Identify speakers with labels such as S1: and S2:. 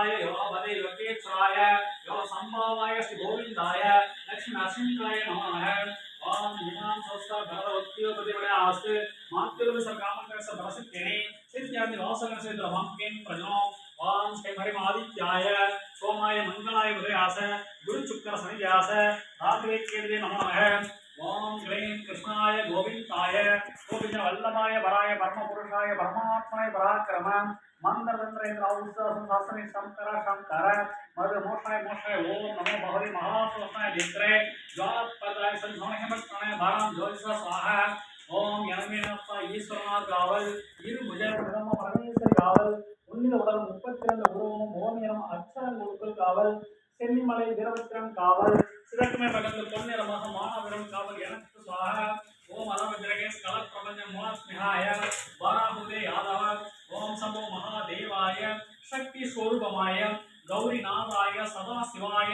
S1: योगपदे लोकेश्वराय योग संभावाय श्री गोविंदाय लक्ष्मी नरसिंहाय नमः। ओम इमां संस्था भगवत्योपदेवया आस्ते मातृ सकामकर सबरसितेने सिद्धांति वासना से द्रवांकेन प्रजनो। ओम श्री हरिमादित्याय सोमाय मंगलाय उदयास गुरु शुक्र शनियास रात्रि केतवे नमः। ओम ग्रीं कृष्णाय गोविंदाय गोविंद वल्लभाय वराय परम पुरुषाय परमात्मने पराक्रम मंदरतंत्रेन्द्र शास्त्रे शंकर शंकर मधु मोक्षाय मोक्षाय ओम नमो भगवते महापुरुषाय नेत्रे ज्वालपदाय संघमणिमत्तने भाराम ज्योतिष स्वाहा। ओम यनमेनप्प ईश्वरनाथ गावल इरु भुजय பிரம்ம பரமேஸ்வரி காவல் உன்னித உடல் 32 உருவமும் ஓமியம் அச்சரம் குழுக்கள் காவல் சென்னிமலை வீரபத்திரம் காவல் சிவக்குமே பகல் பொன்னிறமாக மாணவரும் காவல் எனக்கு சுவாஹா। ஓம் அலமந்திரகேஷ் கல பிரபஞ்சம் மோஸ்மிஹாய வாராஹுதே யாதவ ஓம் சம்போ மகாதேவாய சக்தி ஸ்வரூபமாய கௌரிநாதாய சதாசிவாய